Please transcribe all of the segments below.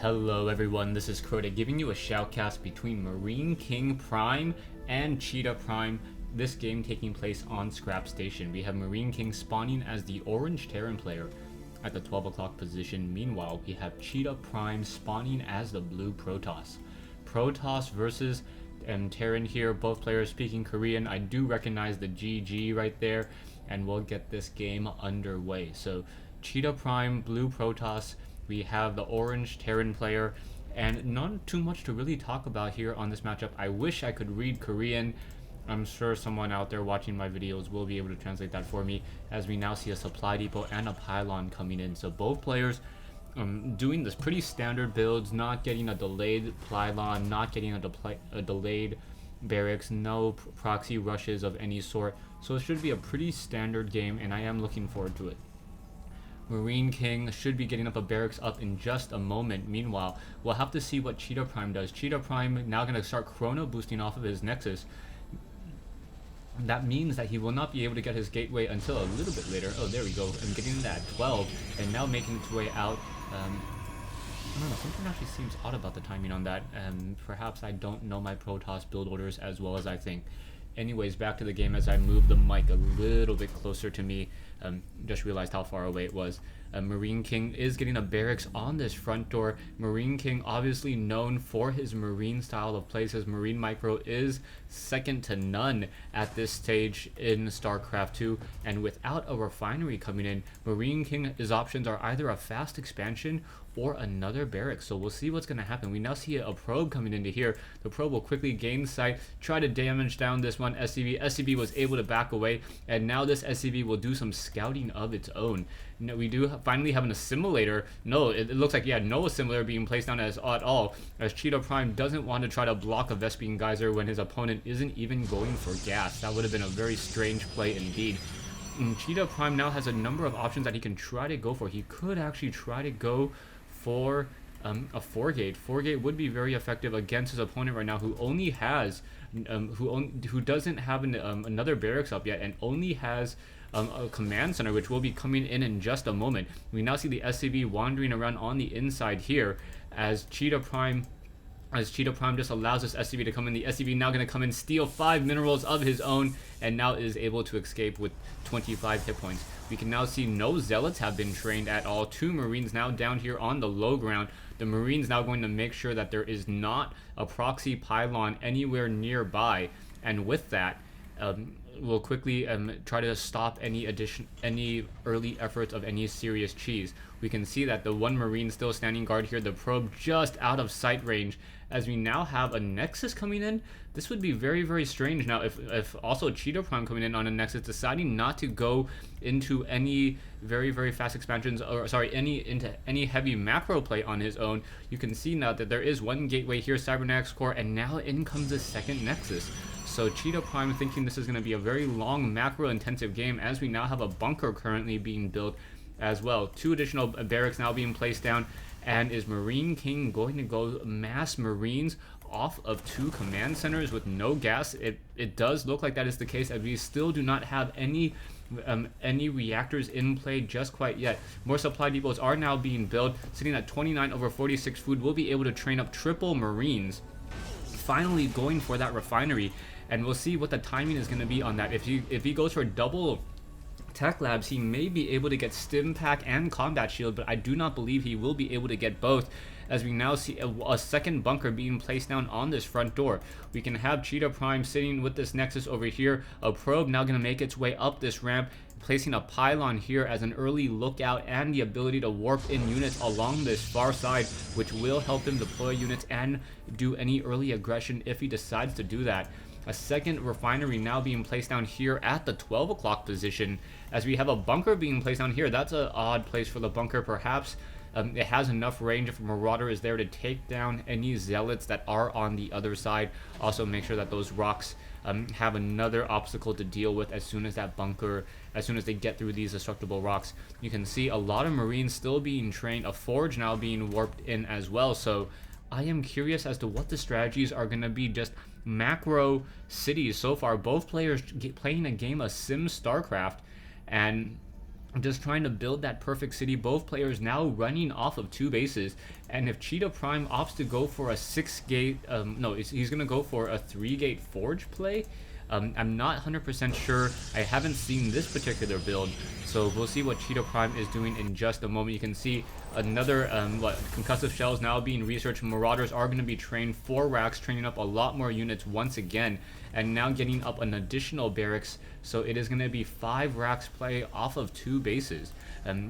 Hello everyone, this is Crota giving you a shoutcast between MarineKing Prime and Chita Prime, this game taking place on Scrap Station. We have MarineKing spawning as the orange Terran player at the 12 o'clock position. Meanwhile, we have Chita Prime spawning as the blue Protoss. Protoss versus Terran here, both players speaking Korean. I do recognize the GG right there, and we'll get this game underway. So Chita Prime, blue Protoss. We have the orange Terran player, and not too much to really talk about here on this matchup. I wish I could read Korean. I'm sure someone out there watching my videos will be able to translate that for me, as we now see a supply depot and a pylon coming in. So both players doing this pretty standard builds, not getting a delayed pylon, not getting a delayed barracks, no proxy rushes of any sort. So it should be a pretty standard game, and I am looking forward to it. MarineKing should be getting up a barracks up in just a moment. Meanwhile, we'll have to see what Chita Prime does. Chita Prime now going to start chrono boosting off of his Nexus. That means that he will not be able to get his gateway until a little bit later. Oh, there we go. I'm getting that 12 and now making its way out. I don't know, something actually seems odd about the timing on that. Perhaps I don't know my Protoss build orders as well as I think. Anyways, back to the game as I move the mic a little bit closer to me. Just realized how far away it was. MarineKing is getting a barracks on this front door. MarineKing obviously known for his marine style of play. His marine micro is second to none at this stage in StarCraft 2. And without a refinery coming in, MarineKing's options are either a fast expansion or another barracks. So we'll see what's going to happen. We now see a probe coming into here. The probe will quickly gain sight, try to damage down this one SCV. SCV was able to back away, and now this SCV will do some scouting of its own. Now, we do finally have an assimilator. No, it looks like, yeah, no assimilator being placed down as at all, as Chita Prime doesn't want to try to block a Vespene Geyser when his opponent isn't even going for gas. That would have been a very strange play indeed. Chita Prime now has a number of options that he can try to go for. He could actually try to go for a 4-gate. 4-gate would be very effective against his opponent right now, who only has who doesn't have another barracks up yet, and only has a command center, which will be coming in just a moment. We now see the SCV wandering around on the inside here as Chita Prime just allows this SCV to come in. The SCV now going to come in, steal 5 minerals of his own, and now is able to escape with 25 hit points. We can now see no zealots have been trained at all. 2 marines now down here on the low ground. The marines now going to make sure that there is not a proxy pylon anywhere nearby, and with that, we'll quickly try to stop any early efforts of any serious cheese. We can see that the 1 marine still standing guard here, the probe just out of sight range, as we now have a Nexus coming in. This would be very, very strange now if also Chita Prime coming in on a Nexus, deciding not to go into any very, very fast expansions, or sorry, into any heavy macro play on his own. You can see now that there is 1 gateway here, Cybernetics Core, and now in comes the 2nd Nexus. So Chita Prime thinking this is going to be a very long macro intensive game, as we now have a bunker currently being built as well. 2 additional barracks now being placed down, and is MarineKing going to go mass marines off of 2 command centers with no gas? It does look like that is the case, as we still do not have any reactors in play just quite yet. More supply depots are now being built, sitting at 29/46 food. We'll be able to train up triple marines, finally going for that refinery, and we'll see what the timing is going to be on that. If he goes for double Tech Labs, he may be able to get Stim Pack and Combat Shield, but I do not believe he will be able to get both, as we now see a 2nd bunker being placed down on this front door. We can have Chita Prime sitting with this Nexus over here, a probe now going to make its way up this ramp, placing a pylon here as an early lookout, and the ability to warp in units along this far side, which will help him deploy units and do any early aggression if he decides to do that. A 2nd refinery now being placed down here at the 12 o'clock position, as we have a bunker being placed down here. That's an odd place for the bunker. Perhaps it has enough range if a marauder is there to take down any zealots that are on the other side. Also make sure that those rocks have another obstacle to deal with as soon as they get through these destructible rocks. You can see a lot of marines still being trained, a forge now being warped in as well. So I am curious as to what the strategies are going to be. Just macro cities so far. Both players playing a game of Sim StarCraft, and just trying to build that perfect city. Both players now running off of 2 bases, and if Chita Prime opts to go for a 6-gate, no, he's gonna go for a 3-gate forge play. I'm not 100% sure. I haven't seen this particular build, so we'll see what Chita Prime is doing in just a moment. You can see another concussive shells now being researched. Marauders are going to be trained, 4 racks, training up a lot more units once again, and now getting up an additional barracks. So it is going to be 5 racks play off of 2 bases.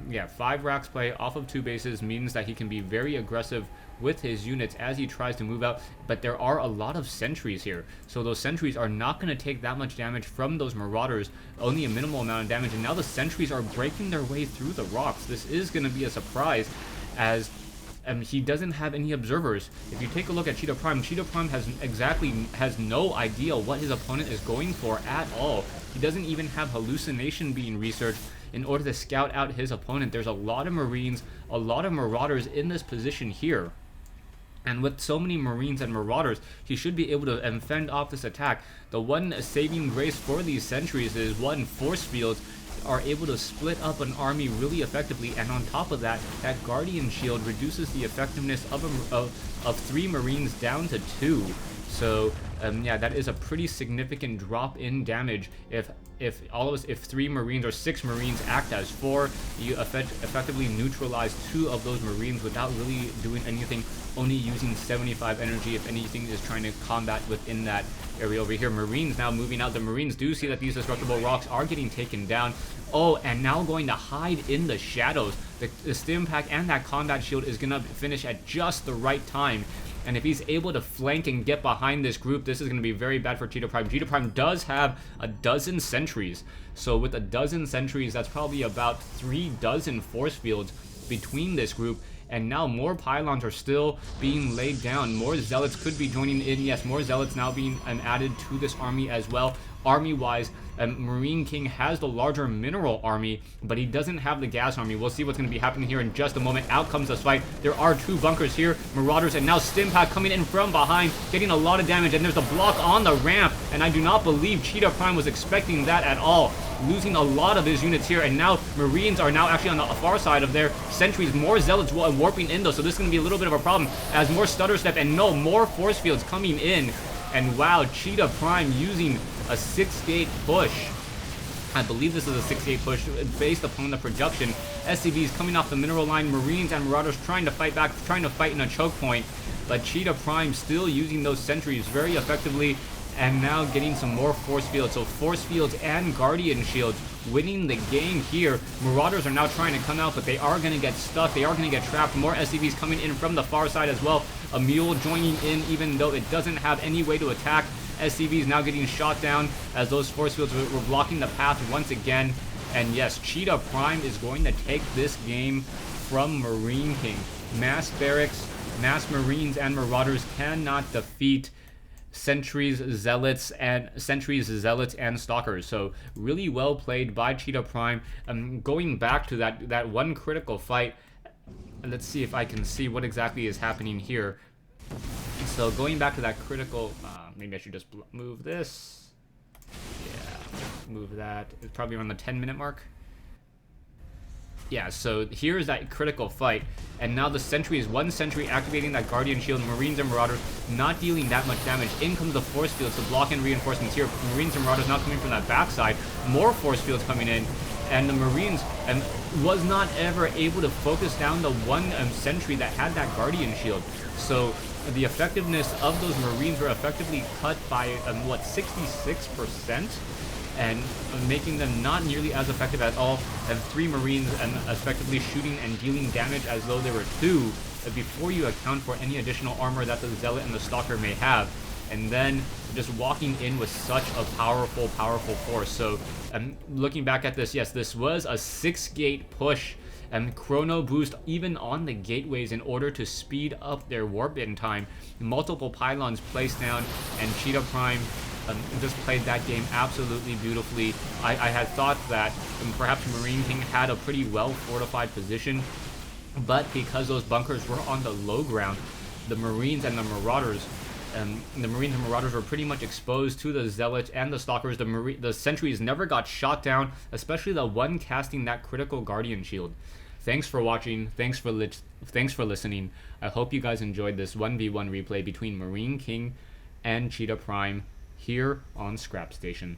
Yeah, 5 racks play off of 2 bases means that he can be very aggressive with his units as he tries to move out, but there are a lot of sentries here, so those sentries are not going to take that much damage from those marauders, only a minimal amount of damage, and now the sentries are breaking their way through the rocks. This is going to be a surprise, as he doesn't have any observers. If you take a look at Chita Prime has no idea what his opponent is going for at all. He doesn't even have hallucination being researched in order to scout out his opponent. There's a lot of Marines, a lot of Marauders in this position here. And with so many Marines and Marauders, he should be able to fend off this attack. The one saving grace for these sentries is, one, force fields are able to split up an army really effectively, and on top of that, that Guardian Shield reduces the effectiveness of 3 Marines down to 2. So yeah, that is a pretty significant drop in damage. If 3 Marines or 6 Marines act as 4, you effectively neutralize 2 of those Marines without really doing anything, only using 75 energy if anything is trying to combat within that area over here. Marines now moving out. The Marines do see that these destructible rocks are getting taken down. Oh, and now going to hide in the shadows. The stim pack and that combat shield is going to finish at just the right time. And if he's able to flank and get behind this group, this is going to be very bad for Chita Prime. Chita Prime does have a dozen sentries. So with a dozen sentries, that's probably about 3 dozen force fields between this group. And now more pylons are still being laid down. More zealots could be joining in. Yes, more zealots now being added to this army as well. Army-wise, MarineKing has the larger mineral army, but he doesn't have the gas army. We'll see what's going to be happening here in just a moment. Out comes this fight. There are 2 bunkers here, Marauders, and now Stimpack coming in from behind, getting a lot of damage, and there's a block on the ramp, and I do not believe Chita Prime was expecting that at all. Losing a lot of his units here, and now Marines are now actually on the far side of their sentries. More zealots warping in though, so this is going to be a little bit of a problem as more stutter step and no more force fields coming in. And wow, Chita Prime using a 6-gate push. I believe this is a 6-gate push based upon the production. SCVs coming off the mineral line, Marines and Marauders trying to fight back, trying to fight in a choke point, but Chita Prime still using those sentries very effectively, and now getting some more force fields. So force fields and Guardian Shields winning the game here. Marauders are now trying to come out, but they are going to get stuck. They are going to get trapped. More SCVs coming in from the far side as well. A mule joining in, even though it doesn't have any way to attack. SCVs now getting shot down as those force fields were blocking the path once again. And yes, Chita Prime is going to take this game from MarineKing. Mass barracks, mass Marines and Marauders cannot defeat sentries, zealots, and stalkers. So really well played by Chita Prime. Going back to that one critical fight, let's see if I can see what exactly is happening here. So going back to that critical, maybe I should just move this. Yeah, move that. It's probably around the 10-minute mark. Yeah, so here's that critical fight, and now the sentry is 1 sentry activating that Guardian Shield. Marines and Marauders not dealing that much damage. In comes the force fields to block in reinforcements here. Marines and Marauders now coming from that backside. More force fields coming in, and the Marines was not ever able to focus down the 1 sentry that had that Guardian Shield. So the effectiveness of those Marines were effectively cut by, what, 66%? And making them not nearly as effective at all, and 3 Marines effectively shooting and dealing damage as though there were 2, before you account for any additional armor that the Zealot and the Stalker may have. And then just walking in with such a powerful force. So looking back at this, yes, this was a 6-gate push, and chrono boost even on the gateways in order to speed up their warp in time. Multiple pylons placed down, and Chita Prime just played that game absolutely beautifully. I had thought that perhaps MarineKing had a pretty well fortified position, but because those bunkers were on the low ground, the Marines and the Marauders the Marines and Marauders were pretty much exposed to the Zealots and the Stalkers. The Sentries never got shot down, especially the one casting that critical Guardian Shield. Thanks for watching. Thanks for listening. I hope you guys enjoyed this 1v1 replay between MarineKing and Chita Prime here on Scrap Station.